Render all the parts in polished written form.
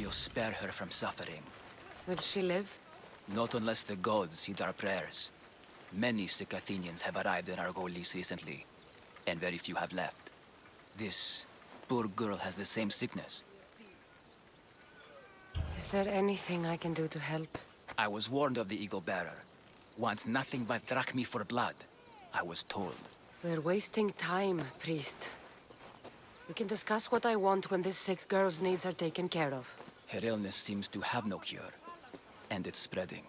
will spare her from suffering. Will she live? Not unless the gods heed our prayers. Many sick Athenians have arrived in our Argolis recently, and very few have left. This poor girl has the same sickness. Is there anything I can do to help? I was warned of the Eagle Bearer. Wants nothing but drachmi for blood, I was told. We're wasting time, priest. We can discuss what I want when this sick girl's needs are taken care of. Her illness seems to have no cure, and it's spreading.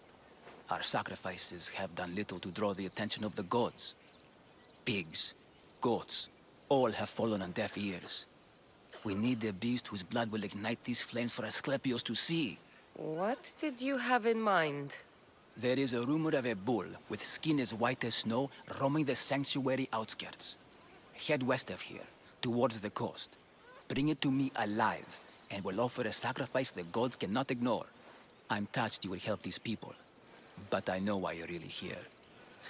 Our sacrifices have done little to draw the attention of the gods. Pigs, goats, all have fallen on deaf ears. We need a beast whose blood will ignite these flames for Asclepios to see. What did you have in mind? There is a rumor of a bull with skin as white as snow roaming the sanctuary outskirts. Head west of here, towards the coast. Bring it to me alive, and we'll offer a sacrifice the gods cannot ignore. I'm touched you will help these people, but I know why you're really here.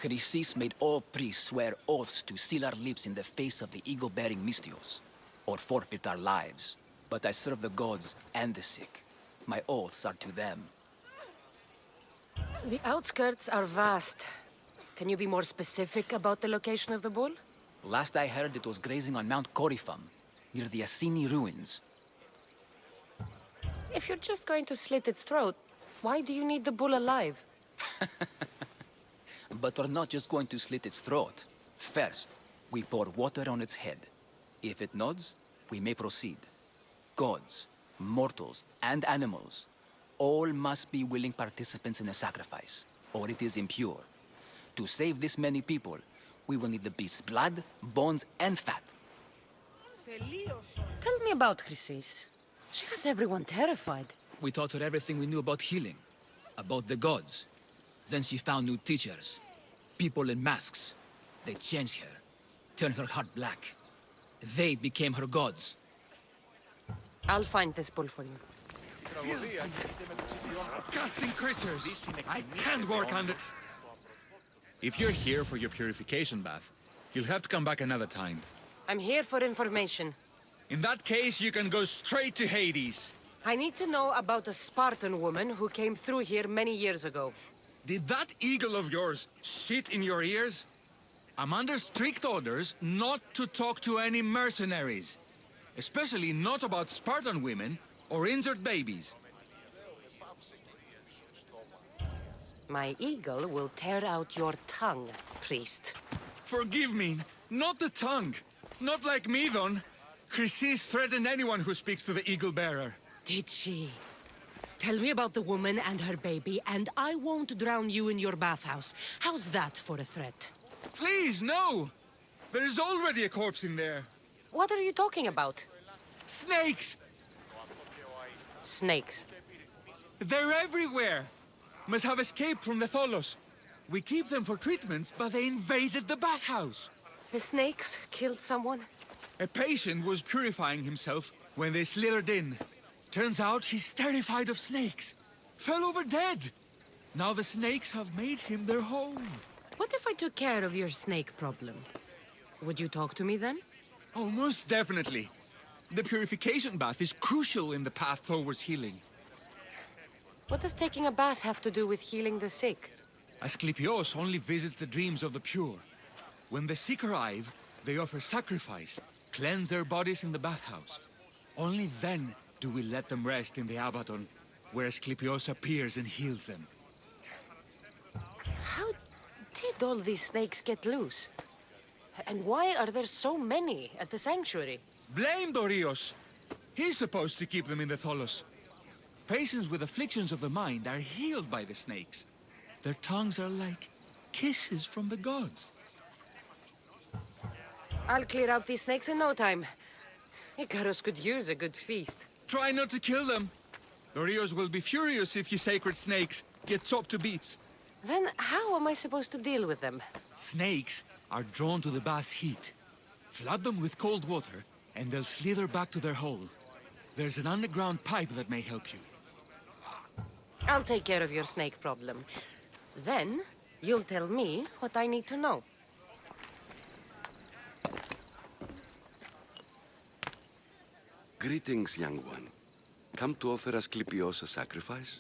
Chrysis made all priests swear oaths to seal our lips in the face of the eagle-bearing Mystios, or forfeit our lives. But I serve the gods and the sick. My oaths are to them. The outskirts are vast. Can you be more specific about the location of the bull? Last I heard, it was grazing on Mount Corifum, near the Assini ruins. If you're just going to slit its throat, why do you need the bull alive? But we're not just going to slit its throat. First, we pour water on its head. If it nods, we may proceed. Gods, mortals, and animals, all must be willing participants in the sacrifice, or it is impure. To save this many people, we will need the beast's blood, bones, and fat. Tell me about Chrysis. She has everyone terrified. We taught her everything we knew about healing, about the gods. Then she found new teachers, people in masks. They changed her, turned her heart black. They became her gods. I'll find this bull for you. Disgusting creatures! I can't work under... If you're here for your purification bath, you'll have to come back another time. I'm here for information. In that case, you can go straight to Hades. I need to know about a Spartan woman who came through here many years ago. Did that eagle of yours shit in your ears? I'm under strict orders not to talk to any mercenaries. Especially not about Spartan women or injured babies. My eagle will tear out your tongue, priest. Forgive me, not the tongue. Not like me, Don. Chrysis threatened anyone who speaks to the eagle bearer. Did she? Tell me about the woman and her baby, and I won't drown you in your bathhouse. How's that for a threat? Please, no! There's already a corpse in there. What are you talking about? Snakes! Snakes. They're everywhere! Must have escaped from the Tholos. We keep them for treatments, but they invaded the bathhouse. The snakes killed someone? A patient was purifying himself when they slithered in. Turns out he's terrified of snakes. Fell over dead. Now the snakes have made him their home. What if I took care of your snake problem? Would you talk to me then? Oh, most definitely. The purification bath is crucial in the path towards healing. What does taking a bath have to do with healing the sick? Asclepios only visits the dreams of the pure. When the sick arrive, they offer sacrifice, cleanse their bodies in the bathhouse. Only then do we let them rest in the Abaddon, where Asclepios appears and heals them. How did all these snakes get loose? And why are there so many at the sanctuary? Blame Dorios! He's supposed to keep them in the Tholos. Patients with afflictions of the mind are healed by the snakes. Their tongues are like kisses from the gods. I'll clear out these snakes in no time. Icarus could use a good feast. Try not to kill them. Dorios will be furious if you sacred snakes get chopped to bits. Then how am I supposed to deal with them? Snakes are drawn to the bath's heat. Flood them with cold water, and they'll slither back to their hole. There's an underground pipe that may help you. I'll take care of your snake problem. Then, you'll tell me what I need to know. Greetings, young one. come to offer Asclepios a sacrifice?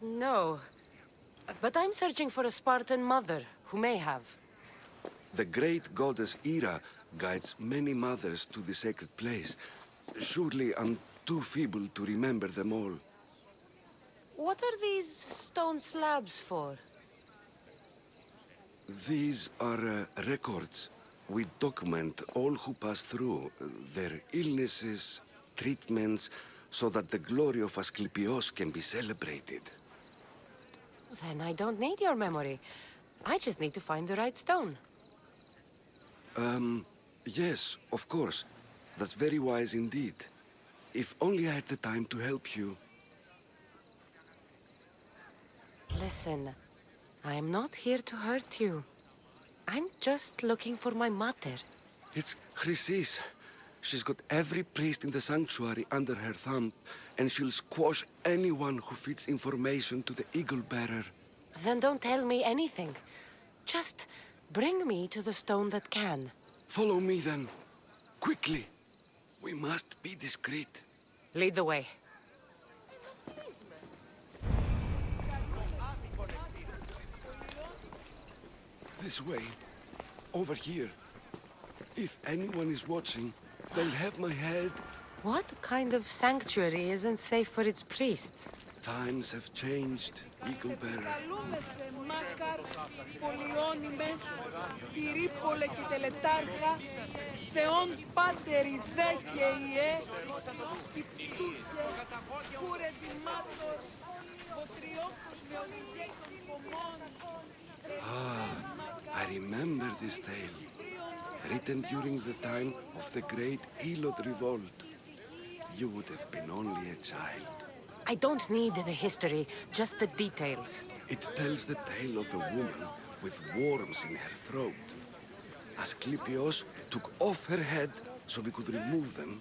No. But I'm searching for a Spartan mother who may have. The great goddess Hera guides many mothers to the sacred place. Surely I'm too feeble to remember them all. What are these stone slabs for? These are records. We document all who pass through, their illnesses, treatments, so that the glory of Asclepios can be celebrated. Then I don't need your memory. I just need to find the right stone. Yes, of course. That's very wise indeed. If only I had the time to help you. Listen, I'm not here to hurt you. I'm just looking for my mother. It's Chrysis. She's got every priest in the sanctuary under her thumb, and she'll squash anyone who feeds information to the Eagle Bearer. Then don't tell me anything. Just bring me to the stone that can. Follow me then. Quickly. We must be discreet. Lead the way. This way. Over here. If anyone is watching, they'll have my head. What kind of sanctuary isn't safe for its priests? Times have changed, Eagle Bearer. Καλούμεσαι Μάκαρ, Πολυώνυμε, Κυρίπολε και Τελετάρχα, Θεόν Πάτερ Ιθέ και Ιε, Σκυπτούσε, Κούρε Δημάτορ, Βοτριόκους με οδηγέ των πομών. I remember this tale. Written during the time of the great Elot revolt. You would have been only a child. I don't need the history, just the details. It tells the tale of a woman with worms in her throat. Asclepios took off her head so we could remove them,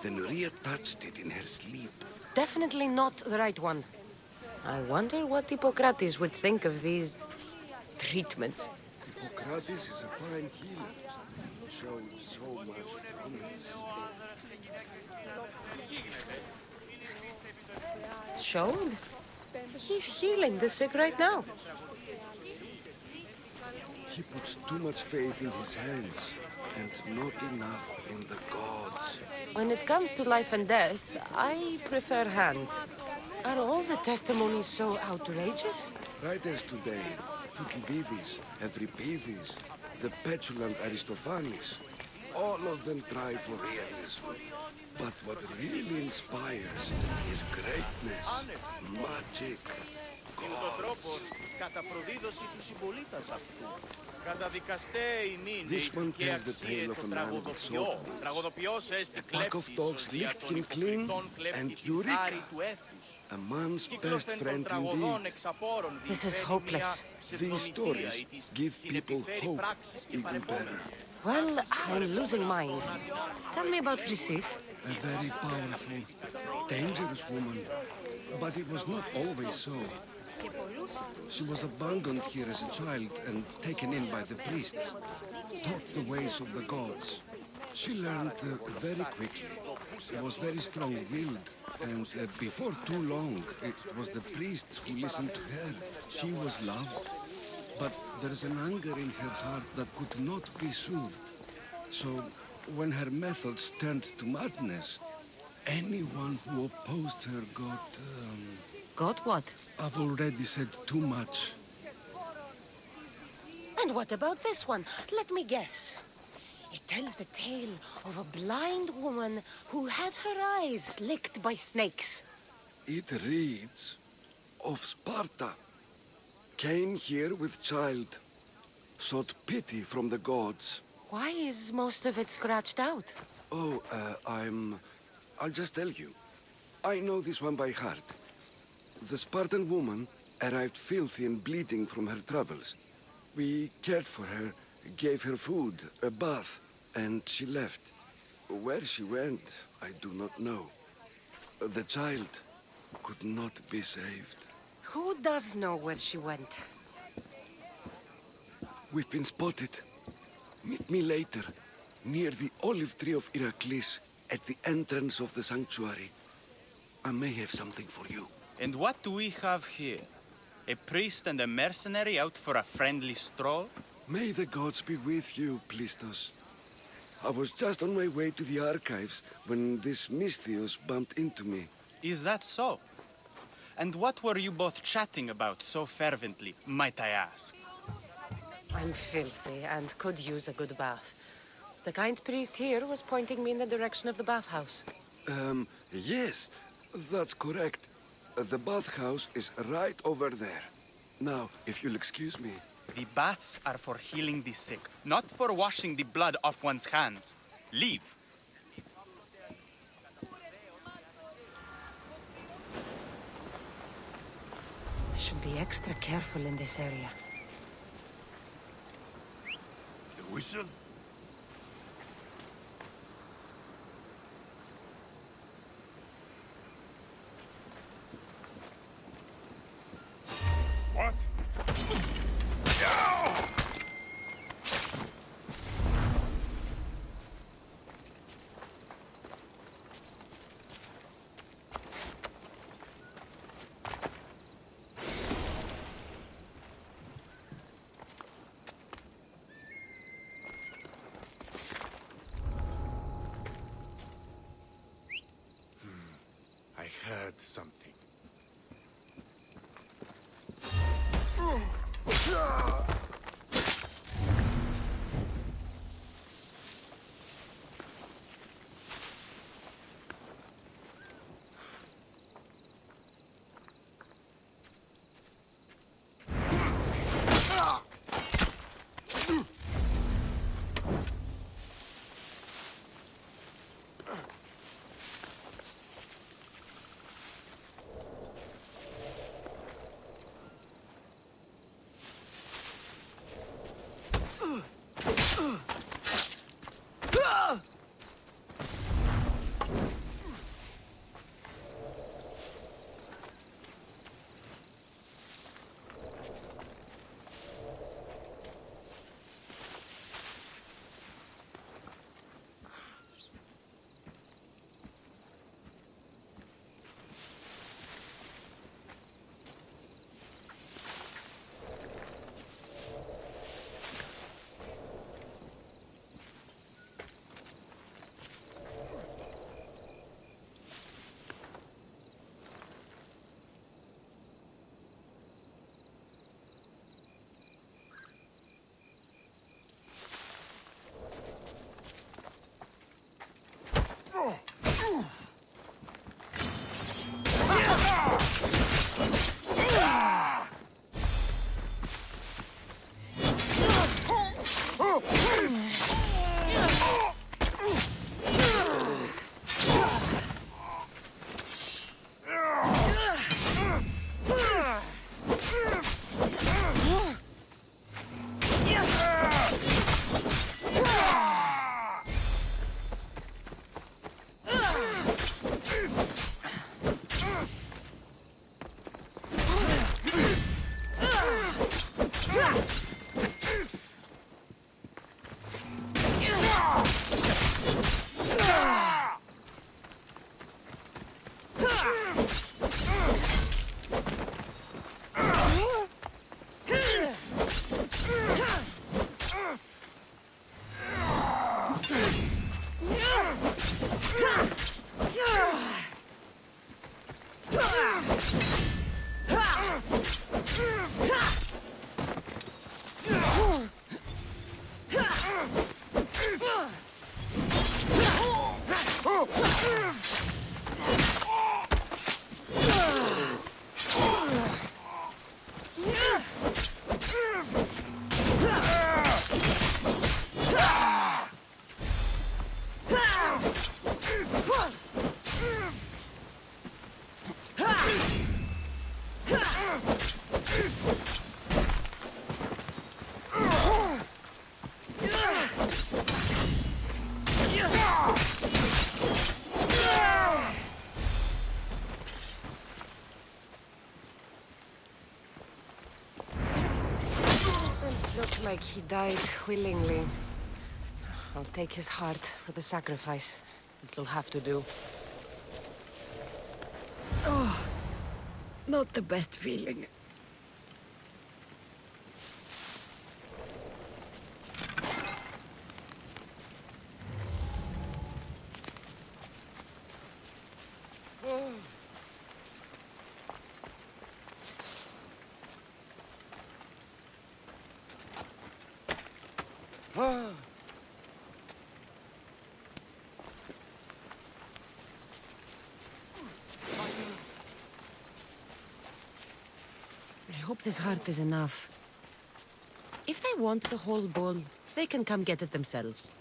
then reattached it in her sleep. Definitely not the right one. I wonder what Hippocrates would think of these treatments. Hippocrates is a fine healer. Showed so much promise. Showed? He's healing the sick right now. He puts too much faith in his hands, and not enough in the gods. When it comes to life and death, I prefer hands. Are all the testimonies so outrageous? Writers today, Thucydides, Euripides, the petulant Aristophanes, all of them try for realism. But what really inspires is greatness, magic, gods. This one tells the tale of a man with sword. A pack of dogs licked him clean, and Eureka! A man's best friend indeed. This is hopeless. These stories give people hope, Eagle Bearer. Well, I'm losing mine. Tell me about Chrysis. A very powerful, dangerous woman. But it was not always so. She was abandoned here as a child and taken in by the priests. Taught the ways of the gods. She learned very quickly. Was very strong-willed. And before too long, it was the priests who listened to her. She was loved. But there's an anger in her heart that could not be soothed. So, when her methods turned to madness, anyone who opposed her got... Got what? I've already said too much. And what about this one? Let me guess. It tells the tale of a blind woman who had her eyes licked by snakes. It reads of Sparta. Came here with child. Sought pity from the gods. Why is most of it scratched out? Oh, I'll just tell you. I know this one by heart. The Spartan woman arrived filthy and bleeding from her travels. We cared for her, gave her food, a bath, and she left. Where she went, I do not know. The child could not be saved. Who does know where she went? We've been spotted. Meet me later, near the olive tree of Heracles, at the entrance of the sanctuary. I may have something for you. And what do we have here? A priest and a mercenary out for a friendly stroll? May the gods be with you, Plistos. I was just on my way to the archives when this Misthios bumped into me. Is that so? And what were you both chatting about so fervently, might I ask? I'm filthy and could use a good bath. The kind priest here was pointing me in the direction of the bathhouse. Yes, that's correct. The bathhouse is right over there. Now, if you'll excuse me. The baths are for healing the sick, not for washing the blood off one's hands. Leave. I should be extra careful in this area. The whistle? What? I heard something. Looked like he died willingly. I'll take his heart for the sacrifice. It'll have to do. Not the best feeling. I hope this heart is enough. If they want the whole bowl, they can come get it themselves.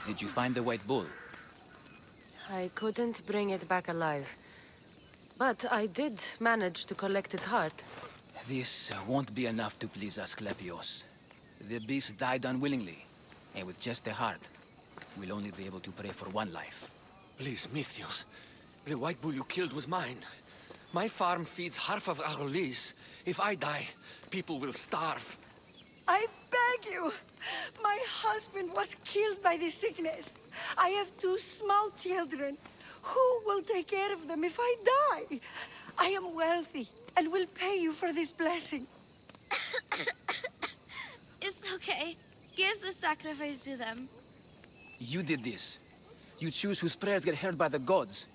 Did you find the white bull? I couldn't bring it back alive. But I did manage to collect its heart. This won't be enough to please Asclepios. The beast died unwillingly, and with just the heart, we'll only be able to pray for one life. Please, Mythios. The white bull you killed was mine. My farm feeds half of our lease. If I die, people will starve. I beg you! My husband was killed by this sickness. I have 2 small children. Who will take care of them if I die? I am wealthy and will pay you for this blessing. It's okay. Give the sacrifice to them. You did this. You choose whose prayers get heard by the gods.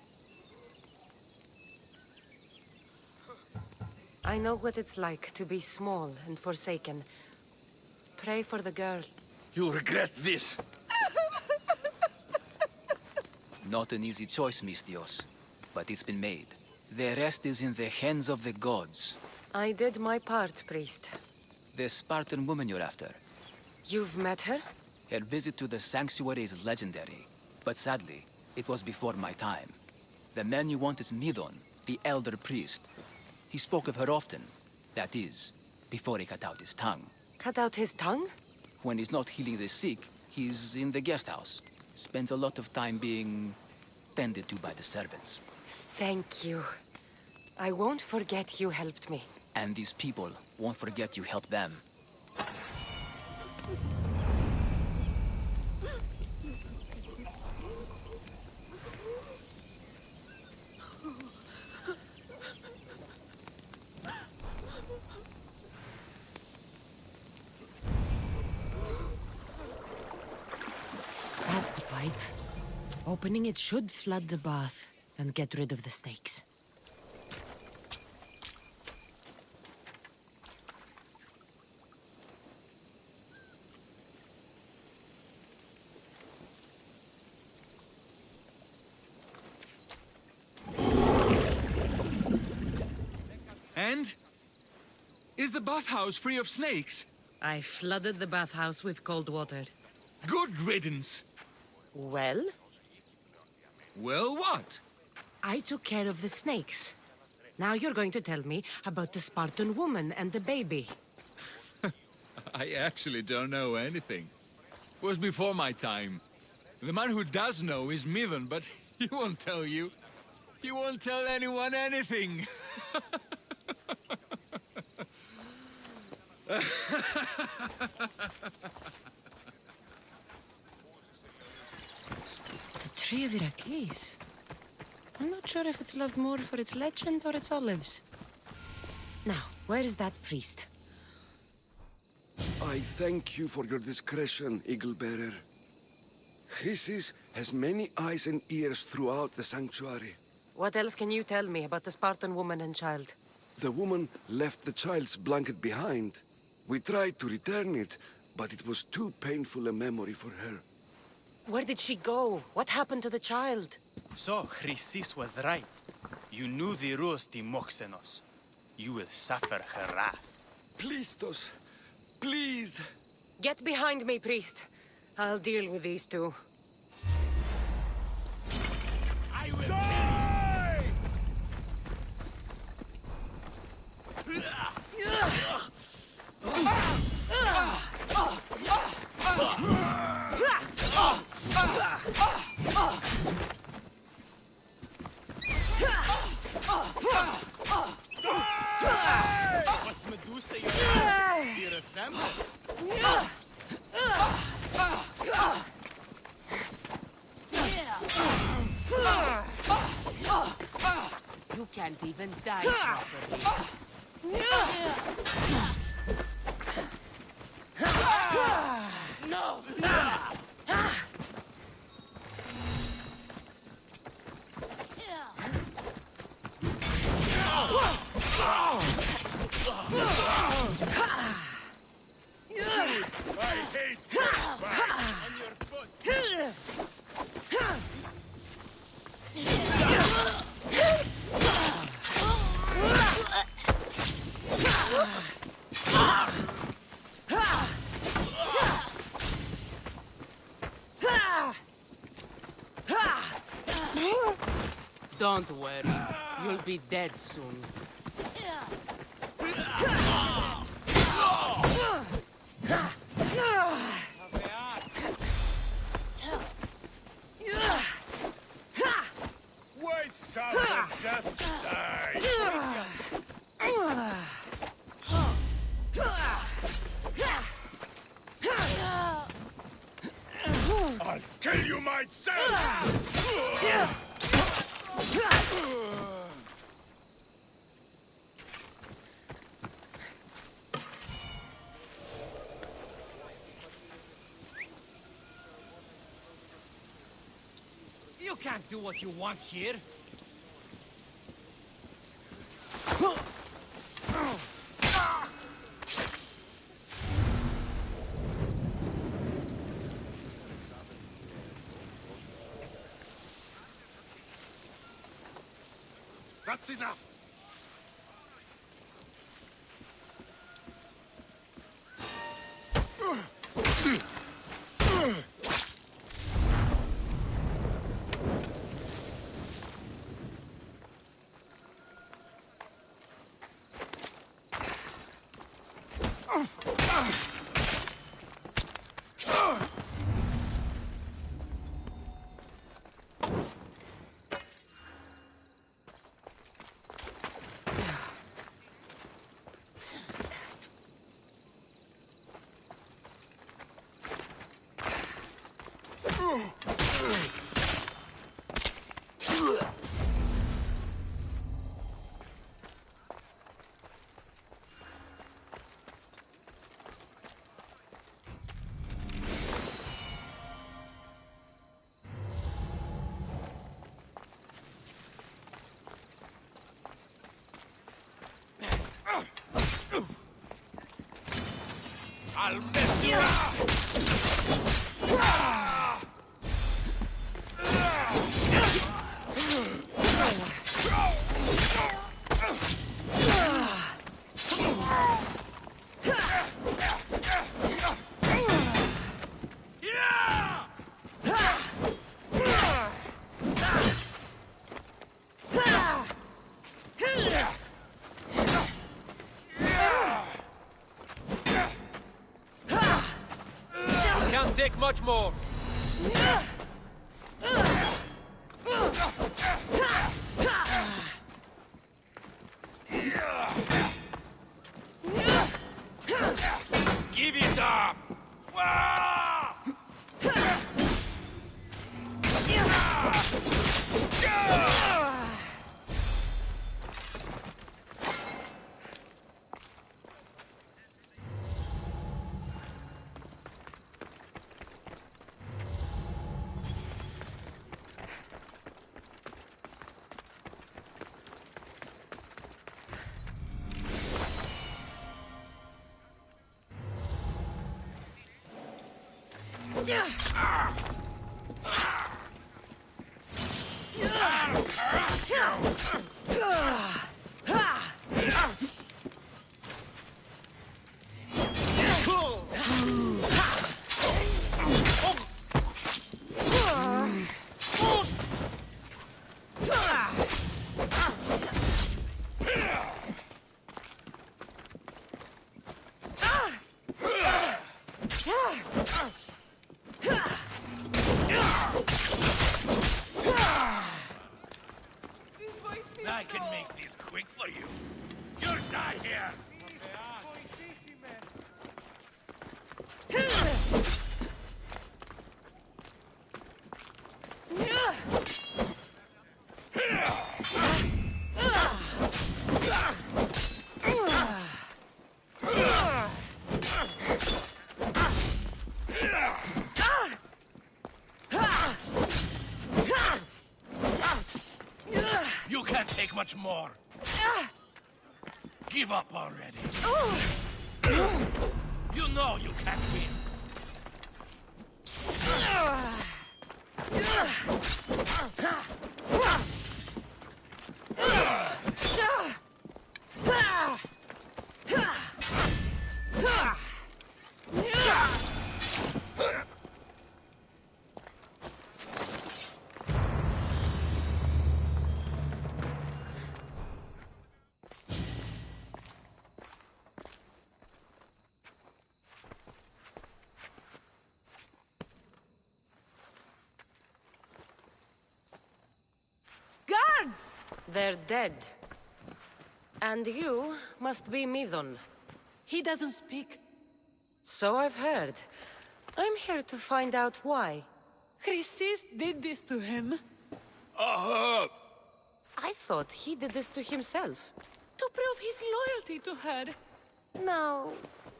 I know what it's like to be small and forsaken. Pray for the girl. You'll regret this. Not an easy choice, Mystios, but it's been made. The rest is in the hands of the gods. I did my part, priest. The Spartan woman you're after. You've met her? Her visit to the sanctuary is legendary, but sadly, it was before my time. The man you want is Midon, the elder priest. He spoke of her often. That is, before he cut out his tongue. Cut out his tongue? When he's not healing the sick, he's in the guest house. Spends a lot of time being tended to by the servants. Thank you. I won't forget you helped me. And these people won't forget you helped them. That's the pipe. Opening it should flood the bath and get rid of the snakes. And? Is the bathhouse free of snakes? I flooded the bathhouse with cold water. Good riddance. Well? Well, what? I took care of the snakes. Now you're going to tell me about the Spartan woman and the baby. I actually don't know anything. It was before my time. The man who does know is Mivan, but he won't tell you. He won't tell anyone anything. The Tree of Iraklis. I'm not sure if it's loved more for its legend or its olives. Now, where is that priest? I thank you for your discretion, Eagle Bearer. Chrysis has many eyes and ears throughout the sanctuary. What else can you tell me about the Spartan woman and child? The woman left the child's blanket behind. We tried to return it, but it was too painful a memory for her. Where did she go? What happened to the child? So, Chrysis was right. You knew the rules, Timoxenos. You will suffer her wrath. Plistos, please. Get behind me, priest. I'll deal with these two. I will die! Was Medusa your resemblance? You can't even die properly. No! I hate On your foot. Don't worry. You'll be dead soon. Why someone just die? I'll kill you myself! You can't do what you want here. That's enough! I'll mess you up! much more. Give it up! Wah! I can make this quick for you. You'll die here. You can't take much more. Give up already. You know you can't win. Guards! They're dead. And you must be Midon. He doesn't speak. So I've heard. I'm here to find out why. Chrysis did this to him. I thought he did this to himself. To prove his loyalty to her. Now,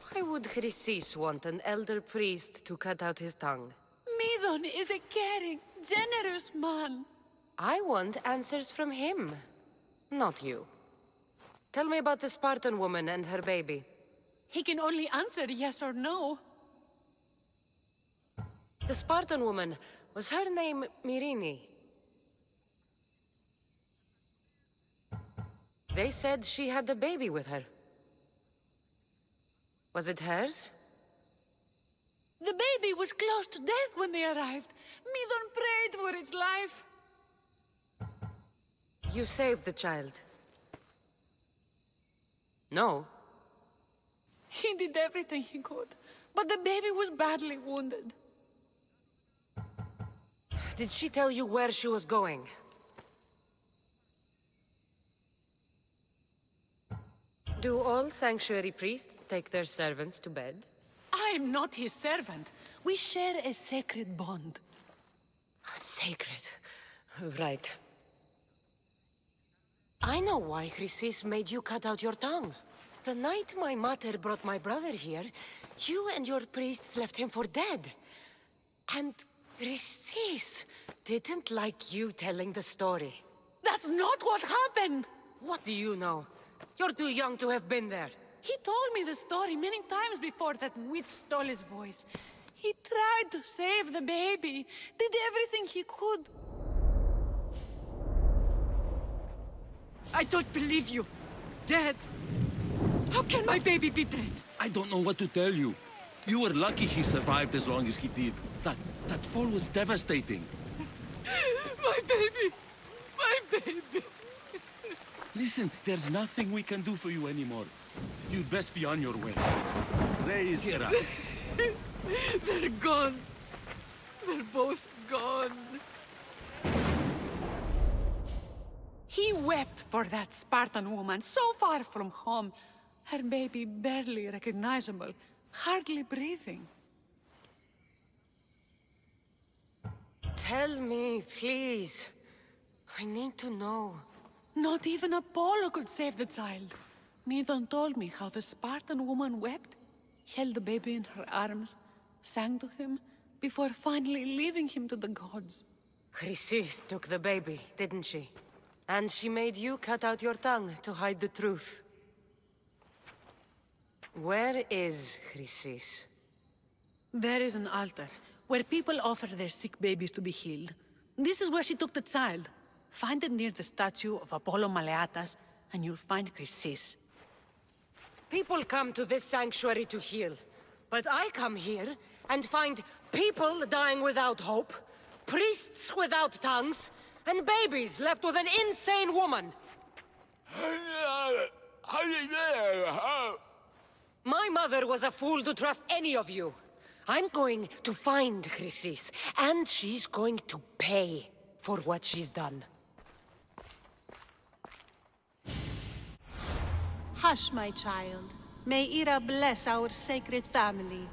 why would Chrysis want an elder priest to cut out his tongue? Midon is a caring, generous man. I want answers from him, not you. Tell me about the Spartan woman and her baby. He can only answer yes or no. The Spartan woman, was her name Myrine? They said she had a baby with her. Was it hers? The baby was close to death when they arrived. Midon prayed for its life. You saved the child. No. He did everything he could, but the baby was badly wounded. Did she tell you where she was going? Do all sanctuary priests take their servants to bed? I am not his servant. We share a sacred bond. Sacred. Right. I know why Chrysis made you cut out your tongue. The night my mater brought my brother here, you and your priests left him for dead. And Chrysis didn't like you telling the story. That's not what happened! What do you know? You're too young to have been there. He told me the story many times before that witch stole his voice. He tried to save the baby, did everything he could. I don't believe you. Dead? How can my baby be dead? I don't know what to tell you. You were lucky he survived as long as he did. That fall was devastating. My baby! My baby! Listen, there's nothing we can do for you anymore. You'd best be on your way. Raise here up. They're gone. They're both gone. He wept for that Spartan woman so far from home. Her baby barely recognizable, hardly breathing. Tell me, please. I need to know. Not even Apollo could save the child. Medon told me how the Spartan woman wept, held the baby in her arms, sang to him, before finally leaving him to the gods. Chrysis took the baby, didn't she? And she made you cut out your tongue to hide the truth. Where is Chrysis? There is an altar, where people offer their sick babies to be healed. This is where she took the child. Find it near the statue of Apollo Maleatas, and you'll find Chrysis. People come to this sanctuary to heal. But I come here and find people dying without hope, priests without tongues, and babies left with an insane woman. My mother was a fool to trust any of you. I'm going to find Chrysis, and she's going to pay for what she's done. Hush, my child. May Ira bless our sacred family.